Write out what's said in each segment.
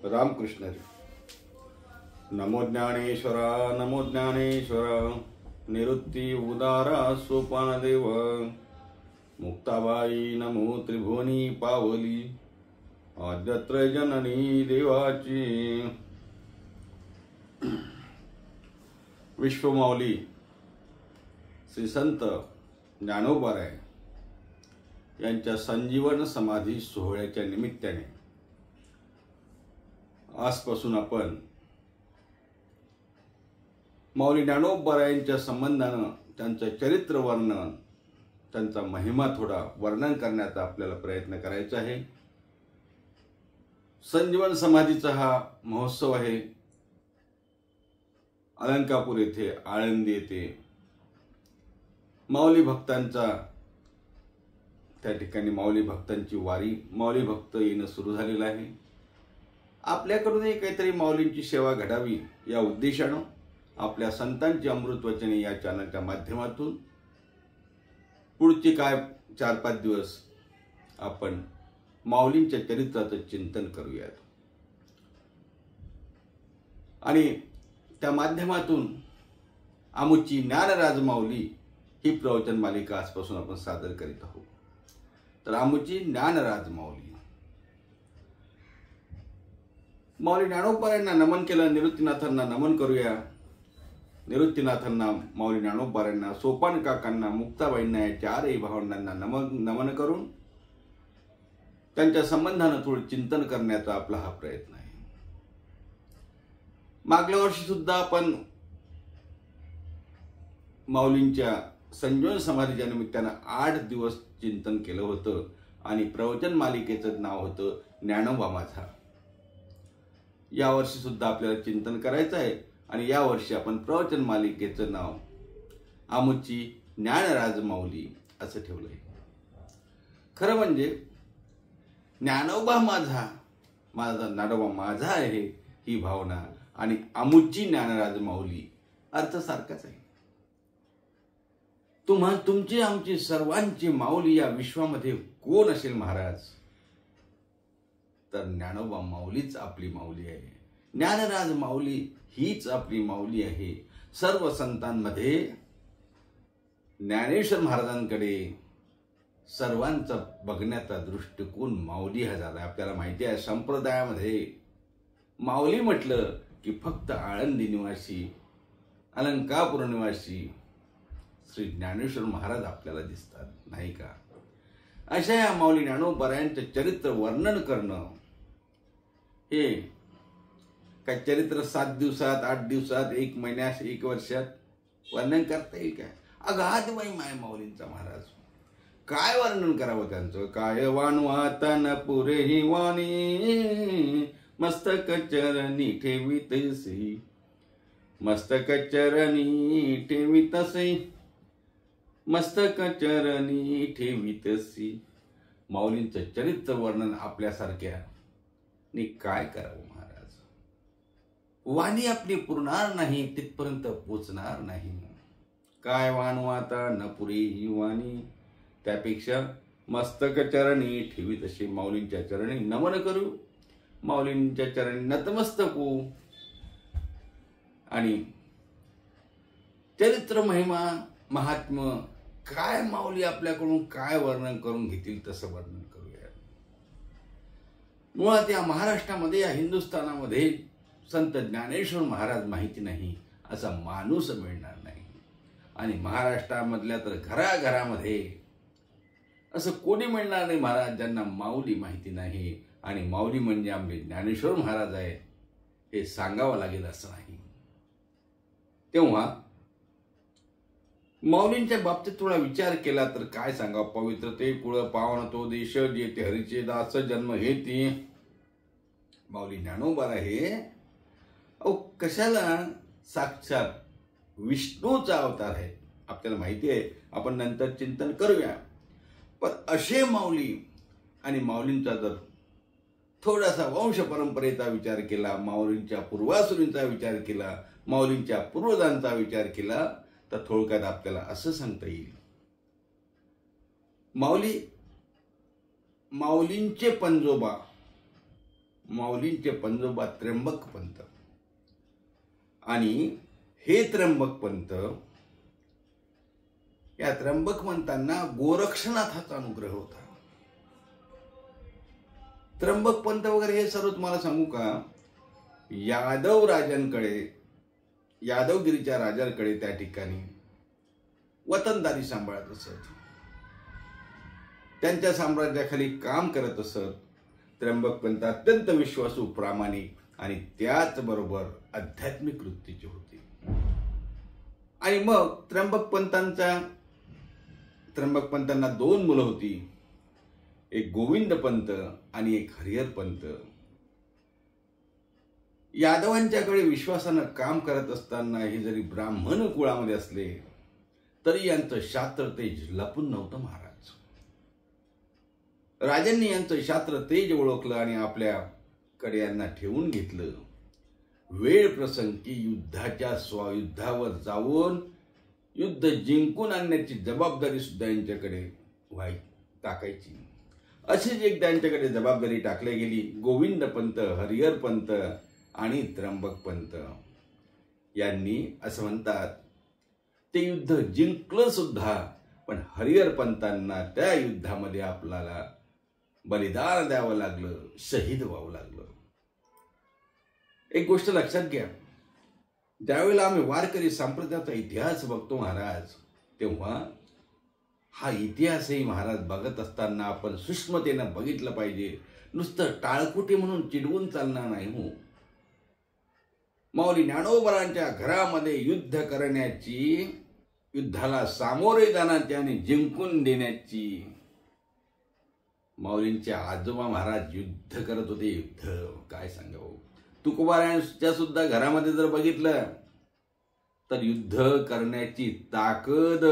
रामकृष्ण हरी. नमो ज्ञानेश्वरा नमो ज्ञानेश्वरा. निवृत्ती उदारा सोपान देव. मुक्ताबाई नमो त्रिभुवनी पावली. आद्यत्र जननी देवाची. विश्वमाऊली श्री संत ज्ञानोबाराय यांच्या संजीवन समाधी सोहळ्याच्या निमित्ताने आजपासून आपण माऊली ज्ञानोबारायांच्या संबंधानं त्यांचं चरित्र वर्णन, त्यांचा महिमा थोडा वर्णन करण्याचा आपल्याला प्रयत्न करायचा आहे. संजीवन समाधीचा हा महोत्सव आहे. अलंकापूर येथे, आळंदी येथे माऊली भक्तांचा, त्या ठिकाणी माऊली भक्तांची वारी, माऊली भक्त येणं सुरू झालेलं आहे. आपल्याकडूनही काहीतरी माऊलींची सेवा घडावी या उद्देशानं आपल्या संतांची अमृतवचने या चॅनलच्या माध्यमातून पुढचे काय 4-5 दिवस आपण माऊलींच्या चरित्राचं चिंतन करूयात. आणि त्या माध्यमातून आमुची ज्ञानराज माऊली ही प्रवचन मालिका आजपासून आपण सादर करीत आहोत. तर आमुची ज्ञानराज माऊली. माऊली ज्ञानोबारायांना नमन केलं, निवृत्तीनाथांना नमन करूया. निवृत्तीनाथांना, माऊली ज्ञानोबारायांना, सोपान काकांना, मुक्ताबाईंना या चारही भावंडांना नमन करून त्यांच्या संबंधानं थोडं चिंतन करण्याचा आपला हा प्रयत्न आहे. मागल्या वर्षी सुद्धा आपण माऊलींच्या संजीवन समाधीच्या निमित्तानं 8 दिवस चिंतन केलं होतं आणि प्रवचन मालिकेचं नाव होतं ज्ञानोबा माझा. यावर्षी सुद्धा आपल्याला चिंतन करायचं आहे आणि यावर्षी आपण प्रवचन मालिकेचं नाव आमुची ज्ञानराज माऊली असं ठेवलंय. खरं म्हणजे ज्ञानोबा माझा, माझा ज्ञानोबा माझा आहे ही भावना आणि आमुची ज्ञानराज माऊली अर्थ सारखाच आहे. तुमची आमची सर्वांची माऊली या विश्वामध्ये कोण असेल महाराज, तर ज्ञानोबा माऊलीच आपली माऊली आहे. ज्ञानराज माऊली हीच आपली माऊली आहे. सर्व संतांमध्ये ज्ञानेश्वर महाराजांकडे सर्वांचा बघण्याचा दृष्टिकोन माऊली हा झाला. आपल्याला माहिती आहे संप्रदायामध्ये माऊली म्हटलं की फक्त आळंदी निवासी, अलंकापूर निवासी श्री ज्ञानेश्वर महाराज आपल्याला दिसतात, नाही का? अशा या माऊली ज्ञानोबारायांचे चरित्र वर्णन करणं हे काय चरित्र 7 दिवसात, 8 दिवसात, 1 महिन्यात, 1 वर्षात वर्णन करता येईल काय? अगाध महिमा आहे माऊलींचा महाराज. काय वर्णन करावं त्यांचं? काय वाणवा न पुरे ही वाणी, मस्तक चरणी ठेवीतसी, मस्तक चरणी ठेवीतसी, मस्तक चरणी ठेवीतसी. माऊलींचं चरित्र वर्णन आपल्यासारख्या नि काय करावं महाराज? वाणी आपली पुरणार नाही, तिथपर्यंत पोचणार नाही. काय वाणवाता न पुरी ही वाणी, त्यापेक्षा मस्तक चरणी ठेवीतशी, माऊलींच्या चरणी नमन करू, माऊलींच्या चरणी नतमस्तक होऊ आणि चरित्र महिमा महात्म्य काय माऊली आपल्याकडून काय वर्णन करून घेतील तसं वर्णन करूया. मुळात या महाराष्ट्रामध्ये, या हिंदुस्थानामध्ये संत ज्ञानेश्वर महाराज माहिती नाही असा माणूस मिळणार नाही. आणि महाराष्ट्रामधल्या तर घराघरामध्ये असं कोणी मिळणार नाही महाराज ज्यांना माऊली माहिती नाही. आणि माऊली म्हणजे आमचे ज्ञानेश्वर महाराज आहे हे सांगावं लागेल असं नाही. तेव्हा माऊलींच्या बाबतीत थोडा विचार केला तर काय सांगावं? पवित्र ते कुळ, पावन तो देश, जेथे हरीचे दास जन्म घेती. माऊली ज्ञानोबा हे कशाला साक्षात विष्णूचा अवतार आहे आपल्याला माहिती आहे. आपण नंतर चिंतन करूया. पण असे माऊली आणि माऊलींचा जर थोडासा वंश परंपरेचा विचार केला, माऊलींच्या पूर्वासुरींचा विचार केला, माऊलींच्या पूर्वजांचा विचार केला तर थोडक्यात आपल्याला असं सांगता येईल, माऊलींचे पंजोबा माऊलींचे पंजोबा त्र्यंबक पंत. आणि हे त्र्यंबक पंत, या त्र्यंबक पंतांना गोरक्षनाथाचा अनुग्रह होता. त्र्यंबक पंत वगैरे हे सर्व तुम्हाला सांगू का, यादव राजांकडे, यादवगिरीच्या राजांकडे त्या ठिकाणी वतनदारी सांभाळत असत. त्यांच्या साम्राज्याखाली काम करत असत. त्र्यंबक पंत अत्यंत विश्वासू, प्रामाणिक आणि त्याचबरोबर आध्यात्मिक वृत्तीचे होते. आणि मग त्र्यंबक पंतांना 2 मुलं होती, एक गोविंद पंत आणि एक हरिहर पंत. यादवांच्याकडे विश्वासानं काम करत असताना हे जरी ब्राह्मण कुळामध्ये असले तरी यांचं शास्त्र तेज लपून नव्हतं महाराज. राजांनी यांचं शास्त्र तेज ओळखलं आणि आपल्याकडे यांना ठेवून घेतलं. वेळ प्रसंगी युद्धावर जाऊन युद्ध जिंकून आणण्याची जबाबदारी सुद्धा यांच्याकडे टाकायची. अशीच एकदा यांच्याकडे जबाबदारी टाकली गेली. गोविंद पंत, हरिहर पंत आणि त्र्यंबक पंत यांनी असं म्हणतात ते युद्ध जिंकलं सुद्धा, पण हरिहर पंतांना त्या युद्धामध्ये आपल्याला बलिदान द्यावं लागलं, शहीद व्हावं लागलं. एक गोष्ट लक्षात घ्या, ज्यावेळेला आम्ही वारकरी संप्रदायाचा इतिहास बघतो महाराज, तेव्हा हा इतिहासही महाराज बघत असताना आपण सूक्ष्मतेनं बघितलं पाहिजे. नुसतं टाळकुटी म्हणून चिडवून चालणार नाही हो. माऊली ज्ञानोबरांच्या घरामध्ये युद्ध करण्याची, युद्धाला सामोरे जाण्याची आणि जिंकून देण्याची, माऊलींचे आजोबा महाराज युद्ध करत होते. युद्ध काय सांगावं. तुकोबारायांच्या सुद्धा घरामध्ये जर बघितलं तर युद्ध करण्याची ताकद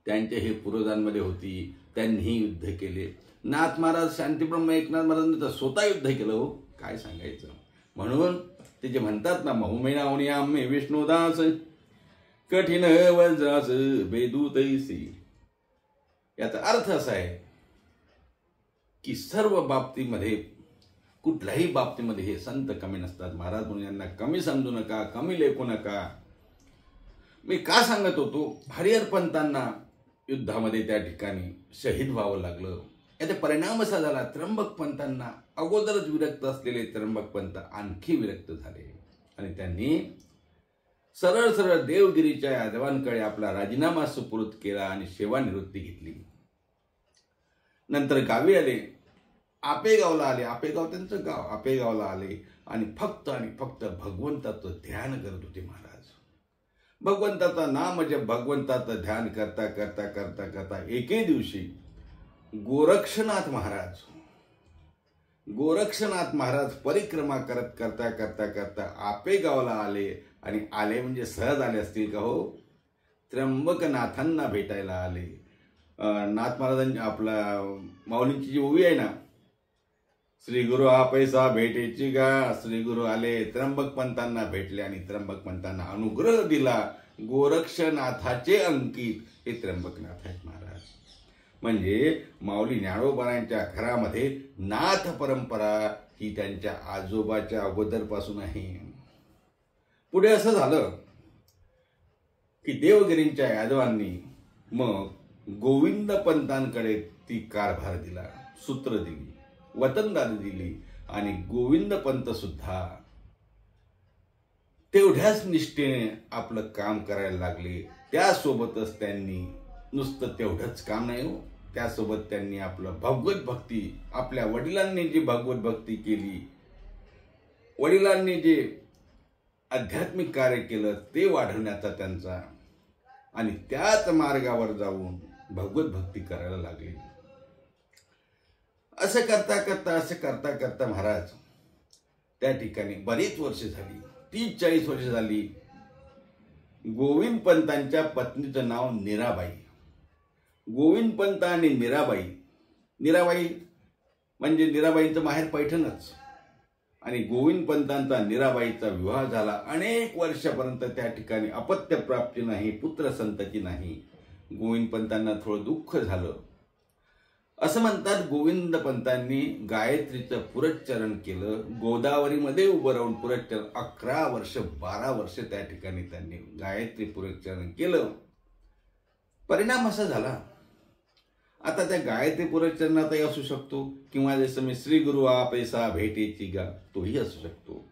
त्यांच्या हे पूर्वजांमध्ये होती. त्यांनी युद्ध केले. नाथ महाराज, शांतीब्रह्म एकनाथ महाराजांनी तर स्वतः युद्ध केलं हो. काय सांगायचं. म्हणून ते जे म्हणतात ना, महुमेनावणी आम्ही विष्णुदास कठीण वज्रास बेदूतैसी, याचा अर्थ असा आहे की सर्व बाबतीमध्ये, कुठल्याही बाबतीमध्ये हे संत कमी नसतात महाराज. म्हणून यांना कमी समजू नका, कमी लेखू नका. मी का सांगत होतो, हरिहर पंतांना युद्धामध्ये त्या ठिकाणी शहीद व्हावं लागलं. याचा परिणाम असा झाला, त्र्यंबक पंतांना अगोदरच विरक्त असलेले त्र्यंबक पंत आणखी विरक्त झाले आणि त्यांनी सरळ सरळ देवगिरीच्या यादवांकडे आपला राजीनामा सुपूर्द केला आणि सेवानिवृत्ती घेतली. नंतर गावी आले, आपेगावला आले. आपेगाव त्यांचं गाव. आपेगावला आले आणि फक्त भगवंताचं ध्यान करत होते महाराज. भगवंताचं नाम म्हणजे भगवंताचं ध्यान करता करता करता करता एके दिवशी गोरक्षनाथ महाराज परिक्रमा करत करता करता करता आपेगावला आले. आणि आले म्हणजे सहज आले असतील का हो, त्र्यंबकनाथांना भेटायला आले. नाथ महाराजांची, आपला माऊलींची जी ओवी आहे ना, श्री गुरु हा पैसा भेटेची का. श्री गुरु आले, त्र्यंबक पंतांना भेटले आणि त्र्यंबक पंतांना अनुग्रह दिला. गोरक्षनाथाचे अंकित हे त्र्यंबकनाथ आहेत महाराज. म्हणजे माऊली ज्ञानोबरांच्या घरामध्ये नाथ परंपरा ही त्यांच्या आजोबाच्या अगोदरपासून आहे. पुढे असं झालं की देवगिरींच्या यादवांनी मग गोविंद पंतांकडे ती कारभार दिला, सूत्र दिली, वतनदारी दिली. आणि गोविंद पंत सुद्धा तेवढ्याच निष्ठेने आपलं काम करायला लागले. त्यासोबतच त्यांनी नुसतं तेवढंच काम नाही हो, त्यासोबत त्यांनी आपलं भगवत भक्ती, आपल्या वडिलांनी जी भगवत भक्ती केली, वडिलांनी जे आध्यात्मिक कार्य केलं ते वाढवण्याचा त्यांचा, आणि त्याच मार्गावर जाऊन भगवत भक्ती करायला लागले. असं करता करता महाराज त्या ठिकाणी बरीच वर्ष झाली, 30-40 वर्ष झाली. गोविंद पंतांच्या पत्नीचं नाव मीराबाई. गोविंद पंत आणि मीराबाई म्हणजे मीराबाईंचं माहेर पैठणच. आणि गोविंद पंतांचा मीराबाईचा विवाह झाला. अनेक वर्षापर्यंत त्या ठिकाणी अपत्य प्राप्ती नाही, पुत्र संतती नाही. गोविंद पंतांना थोडं दुःख झालं. असं म्हणतात गोविंद पंतांनी गायत्रीचं पुरच्चरण केलं. गोदावरीमध्ये उभं राहून पुरच्चरण 11 वर्ष 12 वर्ष त्या ठिकाणी त्यांनी गायत्री पुरच्चरण केलं. परिणाम असा झाला, आता त्या गायत्री पुरच्चरणातही असू शकतो किंवा जसं मी श्री गुरु आपैसा भेटेची गा तोही असू शकतो.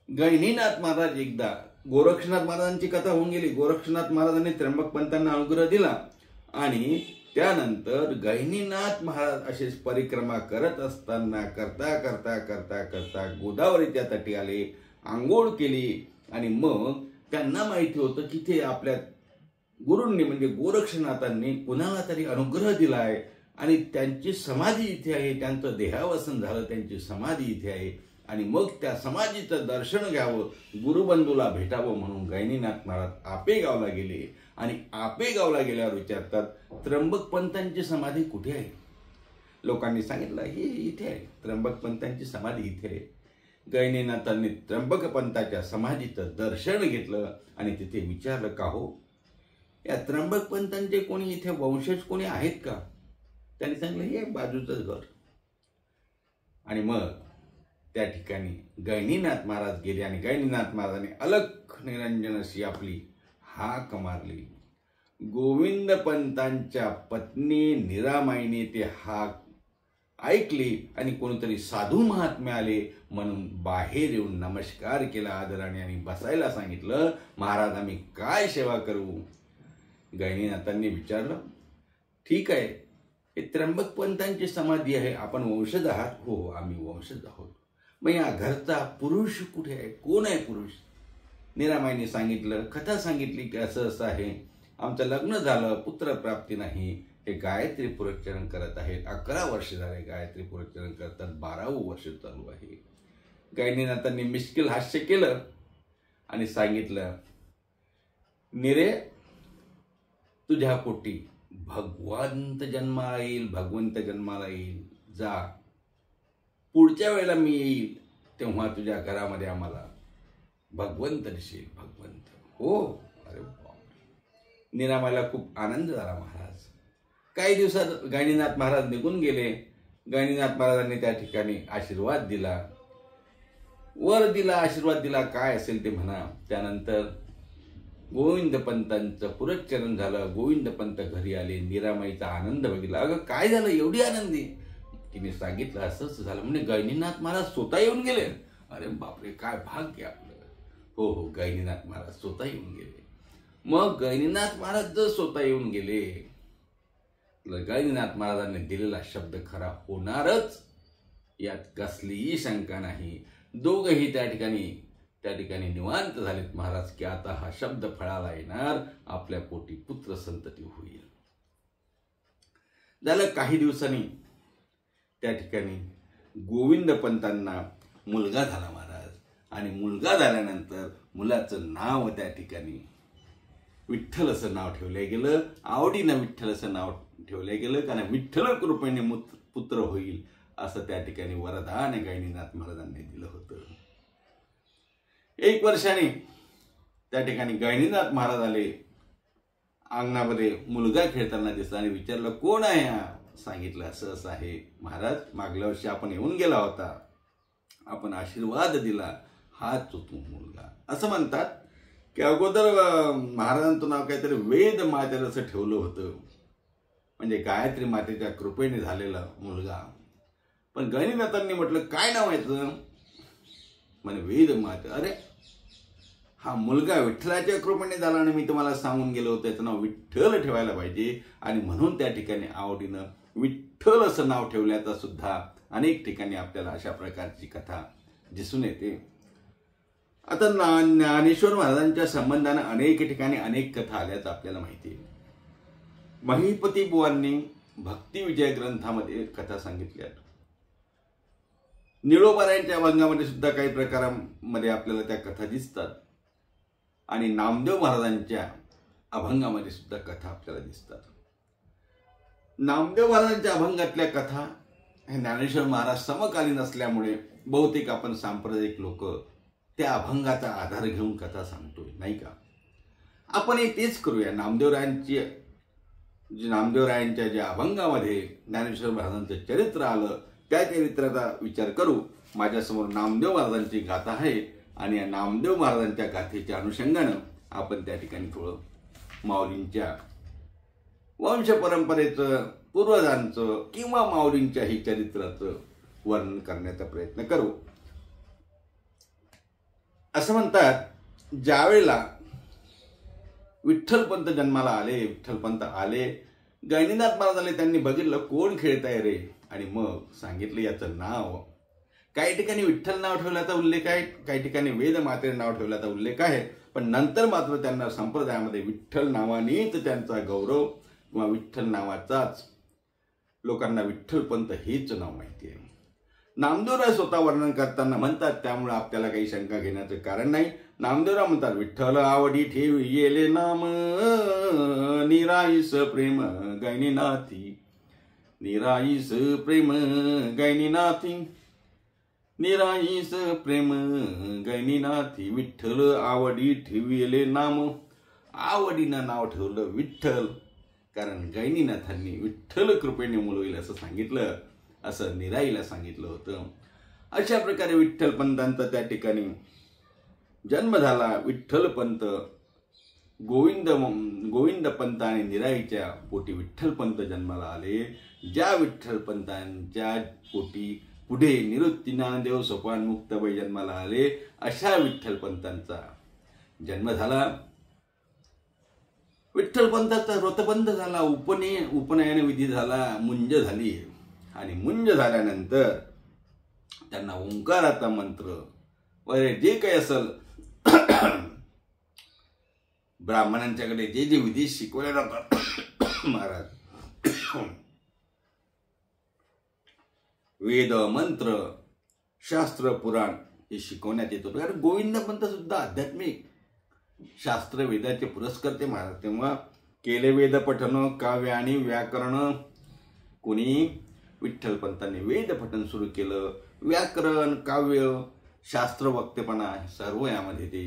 गहिनीनाथ महाराज एकदा गोरक्षनाथ महाराजांची कथा होऊन गेली. गोरक्षनाथ महाराजांनी त्र्यंबक पंतांना अनुग्रह दिला आणि त्यानंतर गहिनीनाथ महाराज अशीच परिक्रमा करत असताना करता करता करता करता गोदावरीच्या तटी आले, आंघोळ केली आणि मग त्यांना माहिती होतं की ते आपल्या गुरूंनी म्हणजे गोरक्षनाथांनी कुणाला तरी अनुग्रह दिलाय आणि त्यांची समाधी इथे आहे, त्यांचं देहावसन झालं, त्यांची समाधी इथे आहे आणि मग त्या समाधीचं दर्शन घ्यावं, गुरुबंधूला भेटावं म्हणून गहिनीनाथ महाराज आपेगावला गेले. आणि आपेगावला गेल्यावर विचारतात, त्र्यंबक पंतांची समाधी कुठे आहे? लोकांनी सांगितलं हे इथे आहे, त्र्यंबक पंतांची समाधी इथे आहे. गहिनीनाथांनी त्र्यंबक पंताच्या समाधीचं दर्शन घेतलं आणि तिथे विचारलं, का हो या त्र्यंबक पंतांचे कोणी इथे वंशज कोणी आहेत का? त्यांनी सांगितलं हे बाजूचंच घर. आणि मग त्या ठिकाणी गहिनीनाथ महाराज गेले आणि गहिनीनाथ महाराजांनी अलख निरंजन अशी आपली हाक मारली. गोविंद पंतांच्या पत्नी निरामाईने ते हाक ऐकली आणि कोणीतरी साधू महात्मे आले म्हणून बाहेर येऊन नमस्कार केला आदराने आणि बसायला सांगितलं. महाराज आम्ही काय सेवा करू? गहिनीनाथांनी विचारलं, ठीक आहे, हे त्र्यंबक पंतांची समाधी आहे, आपण वंशज आहात? हो आम्ही वंशज आहोत. मग या घरचा पुरुष कुठे आहे? कोण आहे पुरुष? निरामाईने सांगितलं, कथा सांगितली की असं असं आहे, आमचं लग्न झालं, पुत्रप्राप्ती नाही, हे गायत्री पुरच्चरण करत आहेत, 11 वर्ष झाले गायत्री पुरच्चरण करतात, 12वं वर्ष चालू आहे. गहिनीनाथांनी मिश्किल हास्य केलं आणि सांगितलं, निरे तुझ्या पोटी भगवंत जन्माला येईल, भगवंत जन्माला येईल, जा पुढच्या वेळेला मी येईल तेव्हा तुझ्या घरामध्ये आम्हाला भगवंत दिसेल. भगवंत? हो. अरे बापरे. निरामाईला खूप आनंद झाला. महाराज काही दिवसात गहिनीनाथ महाराज निघून गेले. गहिनीनाथ महाराजांनी त्या ठिकाणी आशीर्वाद दिला, वर दिला, आशीर्वाद दिला, काय असेल ते म्हणा. त्यानंतर गोविंद पंतांचं पुरच्चरण झालं. गोविंद पंत घरी आले. निरामाईचा आनंद बघितला. अगं काय झालं एवढी आनंदी? तिने सांगितलं असंच झालं. म्हणजे गहिनीनाथ महाराज स्वतः येऊन गेले. अरे बापरे, काय भाग्य आपलं. हो हो, गहिनीनाथ महाराज स्वतः येऊन गेले. मग गहिनीनाथ महाराज जर स्वतः येऊन गेले, गहिनीनाथ महाराजांनी दिलेला शब्द खरा होणारच, यात कसलीही शंका नाही. दोघंही त्या ठिकाणी निवांत झालेत महाराज की आता हा शब्द फळाला येणार, आपल्या पोटी पुत्र संतती होईल. झालं काही दिवसांनी त्या ठिकाणी गोविंद पंतांना मुलगा झाला महाराज. आणि मुलगा झाल्यानंतर मुलाचं नाव त्या ठिकाणी विठ्ठल असं नाव ठेवलं गेलं. आवडीनं विठ्ठल असं नाव ठेवलं गेलं, कारण विठ्ठल कृपेने पुत्र होईल असं त्या ठिकाणी वरदान गहिनीनाथ महाराजांनी दिलं होतं. 1 वर्षाने त्या ठिकाणी गहिनीनाथ महाराज आले. अंगणामध्ये मुलगा खेळताना दिसला आणि विचारलं, कोण आहे हा? सांगितलं असं असं आहे महाराज, मागल्या वर्षी आपण येऊन गेला होता, आपण आशीर्वाद दिला, हाच तो मुलगा. असं म्हणतात की अगोदर महाराजांचं नाव काहीतरी वेद मातेर असं ठेवलं होतं, म्हणजे गायत्री मातेच्या कृपेने झालेला मुलगा. पण गहिनीनाथांनी म्हटलं काय नाव आहे तुझं? म्हणे वेद माते. अरे हा मुलगा विठ्ठलाच्या कृपेने झाला आणि मी तुम्हाला सांगून गेलो होतं त्याचं नाव विठ्ठल ठेवायला पाहिजे, आणि म्हणून त्या ठिकाणी आवडीनं विठ्ठल असं नाव ठेवल्याचा सुद्धा अनेक ठिकाणी आपल्याला अशा प्रकारची कथा दिसून येते. आता ज्ञानेश्वर महाराजांच्या संबंधाने अनेक ठिकाणी अनेक कथा आल्याचं आपल्याला माहिती आहे. महिपती बुवांनी भक्ती विजय ग्रंथामध्ये कथा सांगितल्या. निळोबारायांच्या अभंगामध्ये सुद्धा काही प्रकारांमध्ये आपल्याला त्या कथा दिसतात, आणि नामदेव महाराजांच्या अभंगामध्ये सुद्धा कथा आपल्याला दिसतात. नामदेव महाराजांच्या अभंगातल्या कथा हे ज्ञानेश्वर महाराज समकालीन असल्यामुळे बहुतेक आपण सांप्रदायिक लोक त्या अभंगाचा आधार घेऊन कथा सांगतोय, नाही का? आपण तेच करूया. नामदेवरायांची नामदेवरायांच्या ज्या अभंगामध्ये ज्ञानेश्वर महाराजांचं चरित्र आलं त्या चरित्राचा विचार करू. माझ्यासमोर नामदेव महाराजांची गाथा आहे आणि या नामदेव महाराजांच्या गाथेच्या अनुषंगानं आपण त्या ठिकाणी थोडं माऊलींच्या वंश परंपरेचं, पूर्वजांचं किंवा माऊलींच्याही चरित्राचं वर्णन करण्याचा प्रयत्न करू. असं म्हणतात, ज्यावेळेला विठ्ठलपंत जन्माला आले, विठ्ठलपंत आले, गैनीनाथ महाराजांनी त्यांनी बघितलं कोण खेळताय रे, आणि मग सांगितलं याचं नाव. काही ठिकाणी विठ्ठल नाव ठेवल्याचा उल्लेख आहे, काही ठिकाणी वेद मातेचे नाव ठेवल्याचा उल्लेख आहे, पण नंतर मात्र त्यांना संप्रदायामध्ये विठ्ठल नावानेच त्यांचा गौरव किंवा विठ्ठल नावाचाच लोकांना विठ्ठलपंत हेच नाव माहिती आहे. नामदेवराय स्वतः वर्णन करताना म्हणतात, त्यामुळे आपल्याला काही शंका घेण्याचं कारण नाही. नामदेवराय म्हणतात, विठ्ठल आवडी ठेवी येले नाम, निराईस प्रेम गैनीनाथी, निराईस प्रेम गैनीनाथी, निराईस प्रेम गैनीनाथी. विठ्ठल आवडी ठेविले नाम, आवडीनं नाव ठेवलं विठ्ठल, कारण गैनीनाथांनी विठ्ठल कृपेने मूल होईल असं सांगितलं, असं निराईला सांगितलं होतं. अशा प्रकारे विठ्ठलपंतांचा त्या ठिकाणी जन्म झाला. विठ्ठलपंत गोविंदपंत आणि निराईच्या पोटी विठ्ठलपंत जन्माला आले. ज्या विठ्ठलपंतांच्या पोटी पुढे निवृत्ती ज्ञानदेव सोपान मुक्ताबाई जन्माला आले, अशा विठ्ठलपंतांचा जन्म झाला. विठ्ठलपंताचा व्रतबंध झाला, उपनयन विधी झाला, मुंज झाली, आणि मुंज झाल्यानंतर त्यांना ओंकाराचा मंत्र वगैरे जे काही असेल ब्राह्मणांच्याकडे जे जे विधी शिकवले जातात महाराज, वेद मंत्र शास्त्र पुराण हे शिकवण्यात येत होतं. कारण गोविंदपंत सुद्धा आध्यात्मिक शास्त्र वेदाचे पुरस्कर्ते महाराज. तेव्हा केले वेद पठन काव्य आणि व्याकरण. कोणी विठ्ठलपंतांनी वेद पठन सुरू केलं, व्याकरण काव्य शास्त्र वक्तेपणा सर्व यामध्ये ते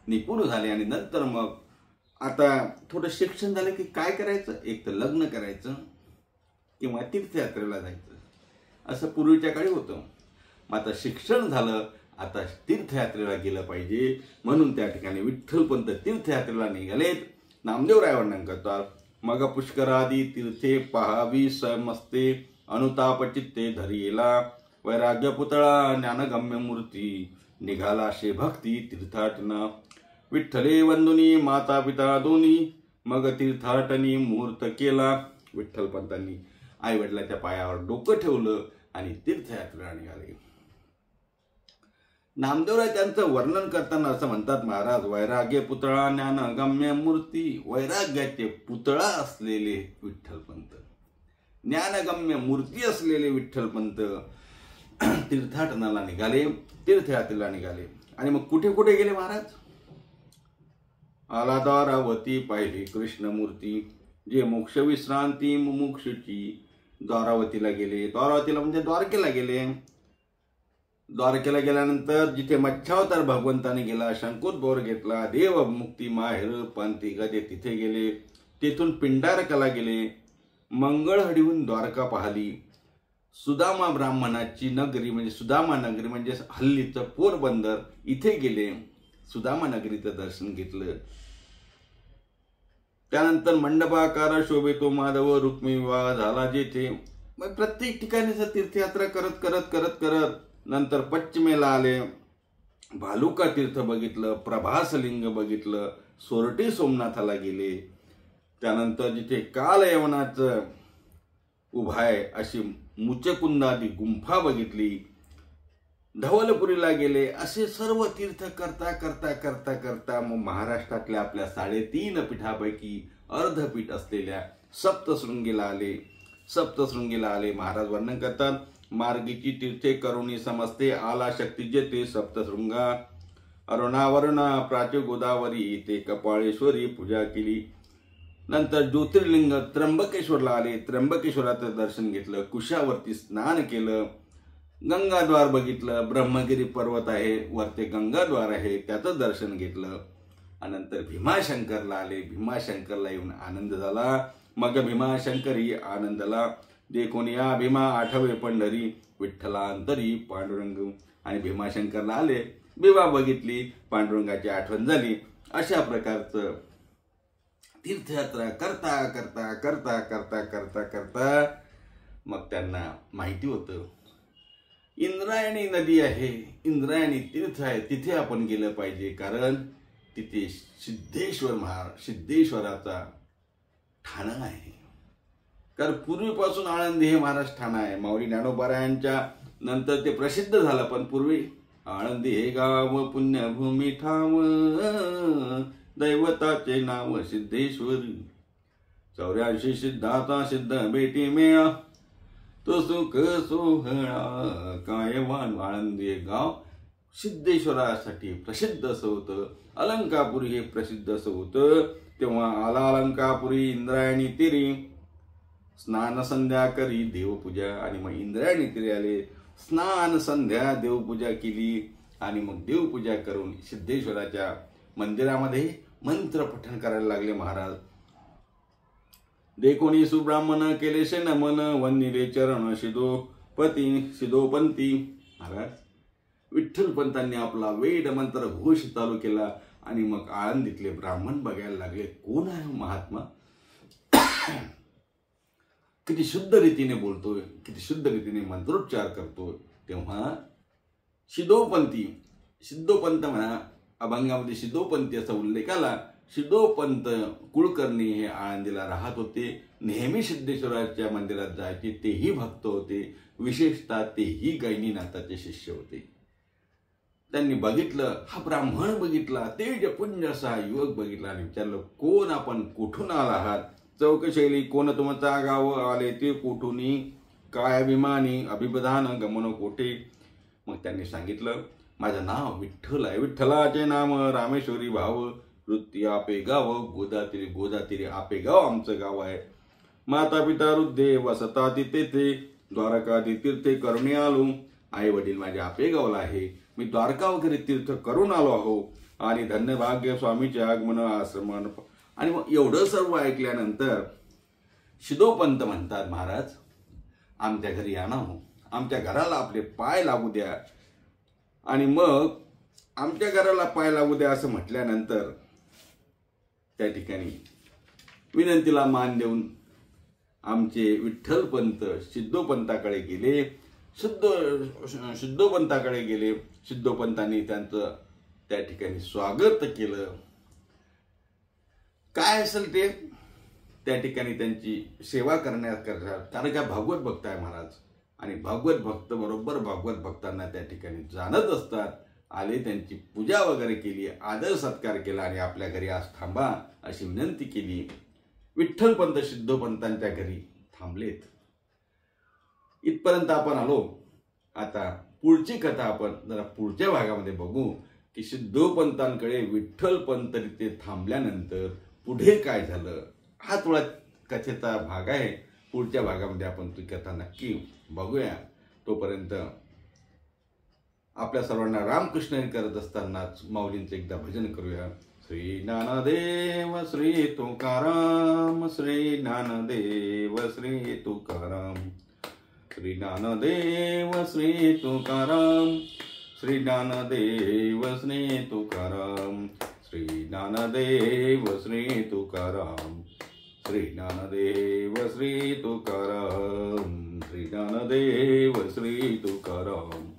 निपुण झाले. आणि नंतर मग आता थोडं शिक्षण झालं की काय करायचं, एक तर लग्न करायचं किंवा तीर्थयात्रेला जायचं, असं पूर्वीच्या काळी होतं. मग आता शिक्षण झालं, आता तीर्थयात्रेला गेलं पाहिजे, म्हणून त्या ठिकाणी विठ्ठलपंत तीर्थयात्रेला निघालेत. नामदेवराय वर्णन करतात, मग पुष्करादी तीर्थे पहावी समस्ते, अनुताप चित्ते धरियेला, वैराग्य पुतळा ज्ञानगम्य मूर्ती, निघाला शे भक्ती तीर्थाटना, विठ्ठले वंदुनी माता पिता दोन्ही, मग तीर्थाटनी मुहूर्त केला. विठ्ठलपंतांनी आई वडिलांच्या पायावर डोकं ठेवलं आणि तीर्थयात्रेला निघाले. नामदेवराय त्यांचं वर्णन करताना असं म्हणतात महाराज, वैराग्य पुतळा ज्ञानगम्य मूर्ती. वैराग्याचे पुतळा असलेले विठ्ठलपंत, ज्ञानगम्य मूर्ती असलेले विठ्ठलपंत तीर्थाटनाला निघाले, तीर्थयात्रेला निघाले. आणि मग कुठे कुठे गेले महाराज? आला द्वारावती पाहिली कृष्णमूर्ती, जे मोक्ष विश्रांती मुमुक्षुची. द्वारावतीला गेले, द्वारावतीला म्हणजे द्वारकेला गेले. द्वारकेला गेल्यानंतर जिथे मच्छावतार भगवंताने गेला, शंकोद्भवर घेतला, देव मुक्ती माहेर पंथी गजे तिथे गेले. तेथून पिंडारकाला गेले, मंगळहडीहून द्वारका पाहिली. सुदामा ब्राह्मणाची नगरी म्हणजे सुदामा नगरी म्हणजे हल्लीचं पोरबंदर, इथे गेले, सुदामा नगरीचं दर्शन घेतलं. त्यानंतर मंडपाकार शोभेतो माधव रुक्मिणी विवाह झाला जेथे. मग प्रत्येक ठिकाणी तीर्थयात्रा करत करत करत करत नंतर पश्चिमेला आले, भालुका तीर्थ बघितलं, प्रभासलिंग बघितलं, सोरटी सोमनाथाला गेले. त्यानंतर जिथे कालयवनाचं उभाय अशी मुचकुंदादी गुंफा बघितली, धवलपुरीला गेले. असे सर्व तीर्थ करता करता करता करता मग महाराष्ट्रातल्या आपल्या 3.5 पीठापैकी अर्धपीठ असलेल्या सप्तशृंगीला आले. सप्तशृंगीला आले. महाराज वर्णन करतात, मार्गीची तीर्थे करुणी समजते, आला शक्ती जेते सप्तशृंगा, अरुणावरणा प्राच्य गोदावरी, ते कपाळेश्वरी पूजा केली. नंतर ज्योतिर्लिंग त्र्यंबकेश्वरला आले, त्र्यंबकेश्वराचं दर्शन घेतलं, कुशावरती स्नान केलं, गंगाद्वार बघितलं, ब्रह्मगिरी पर्वत आहे वरते गंगाद्वार आहे त्याचं दर्शन घेतलं. नंतर भीमाशंकरला आले, भीमाशंकरला येऊन आनंद झाला. मग भीमाशंकरी आनंदला देखून या भीमा आठवे पंढरी विठ्ठलांतरी पांडुरंग. आणि भीमाशंकरला आले, भीमा बघितली, पांडुरंगाची आठवण झाली. अशा प्रकारचं तीर्थयात्रा करता करता करता करता करता करता मग त्यांना माहिती होतं इंद्रायणी नदी आहे, इंद्रायणी तीर्थ आहे, तिथे आपण गेलं पाहिजे. कारण तिथे सिद्धेश्वराचा ठाणं आहे. कारण पूर्वीपासून आळंदी हे महाराज ठाणं आहे. माऊली ज्ञानोबारायांच्या नंतर ते प्रसिद्ध झालं, पण पूर्वी आळंदी हे गाव पुण्यभूमी ठाव, दैवताचे नाव सिद्धेश्वरी. 84 सिद्धाचा सिद्ध भेटी मेळा, तो सुख सोहळा कायवान. आळंदी हे गाव सिद्धेश्वरासाठी प्रसिद्ध असं होतं. अलंकापुरी हे प्रसिद्ध असं होतं. तेव्हा आला अलंकापुरी इंद्रायणी तीरी, स्नान संध्या करी देवपूजा. आणि मग इंद्रायणी तीरी आले, स्नान संध्या देवपूजा केली. आणि मग देवपूजा करून सिद्धेश्वराच्या मंदिरामध्ये मंत्र पठण करायला लागले महाराज. देखोनी सुब्राह्मण केले शे नमन, वंदिले चरण सिद्धोपंती. महाराज विठ्ठलपंतांनी आपला वेद मंत्र घोष चालू केला. आणि मग आळंदीतले ब्राह्मण बघायला लागले, कोण आहे महात्मा, किती शुद्ध रीतीने बोलतोय, किती शुद्ध रीतीने मंत्रोच्चार करतोय. तेव्हा सिद्धोपंत म्हणा, अभंगामध्ये सिद्धोपंती असा उल्लेख आला. सिद्धोपंत कुलकर्णी हे आळंदीला राहत होते. नेहमी सिद्धेश्वराच्या मंदिरात जायचे. तेही भक्त होते. विशेषतः तेही गैनीनाथाचे शिष्य होते. त्यांनी बघितलं, हा ब्राह्मण बघितला, तेजपुंज असा युवक बघितला आणि विचारलं, कोण आपण, कुठून आला आहात. चौकशैली, कोण तुमचा गाव आले ते कुठूनी, काय अभिमानी, अभिप्रधान गमन कोठे. मग त्यांनी सांगितलं, माझं नाव विठ्ठल आहे, विठ्ठलाचे नाम रामेश्वरी भाव, वृत्ती आपे गाव, गोदातीरी आपे गाव आमचं गाव आहे. माता पिता वृद्धे वसता तेथे, द्वारकादी तीर्थे करुणी आलो. आई वडील माझे आपे गावला आहे, मी द्वारका वगैरे तीर्थ करून आलो आहो. आणि धन्य भाग्य स्वामीचे आगमन आश्रमन. आणि मग एवढं सर्व ऐकल्यानंतर सिद्धोपंत म्हणतात, महाराज आमच्या घरी या ना हो, आमच्या घराला आपले पाय लागू द्या. आणि मग आमच्या घराला पाय लागू द्या असं म्हटल्यानंतर त्या ठिकाणी विनंतीला मान देऊन आमचे विठ्ठलपंत सिद्धोपंताकडे गेले. सिद्धोपंताकडे गेले. सिद्धोपंतांनी त्यांचं त्या ठिकाणी स्वागत केलं. काय असेल ते त्या ठिकाणी त्यांची सेवा करण्यात करतात. कारण का भागवत भक्त आहे महाराज. आणि भागवत भक्त बरोबर भागवत भक्तांना त्या ठिकाणी जाणत असतात. आले, त्यांची पूजा वगैरे केली, आदर सत्कार केला आणि आपल्या घरी आज थांबा अशी विनंती केली. विठ्ठलपंत सिद्धोपंतांच्या घरी थांबलेत. इथपर्यंत आपण आलो. आता पुढची कथा आपण जरा पुढच्या भागामध्ये बघू की सिद्धोपंतांकडे विठ्ठलपंत तिथे थांबल्यानंतर पुढे काय झालं. हा थोडा कथेचा भाग आहे. पुढच्या भागामध्ये आपण ती कथा नक्की बघूया. तोपर्यंत आपल्या सर्वांना रामकृष्ण करत असतानाच माऊलींचं एकदा भजन करूया. श्री ज्ञानदेव श्री तुकाराम, श्री ज्ञानदेव श्री तुकाराम, श्री ज्ञानदेव श्री तुकाराम, श्री ज्ञानदेव श्री तुकाराम, श्री ज्ञानदेव श्री तुकाराम, श्री ज्ञानदेव श्री तुकाराम, श्री ज्ञानदेव श्री तुकाराम,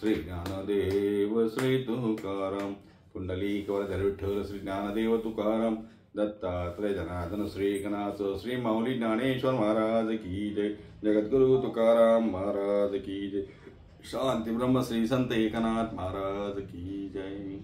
श्री ज्ञानदेव श्री तुकाराम. पुंडलिक वरधर विठ्ठल श्री ज्ञानदेव तुकाराम, दत्तात्रय जनार्दन श्री गणाच, श्री माऊली ज्ञानेश्वर महाराज की जय. जगद्गुरु तुकाराम महाराज की जय. शांती ब्रह्म श्री संत एकनाथ महाराज की जय.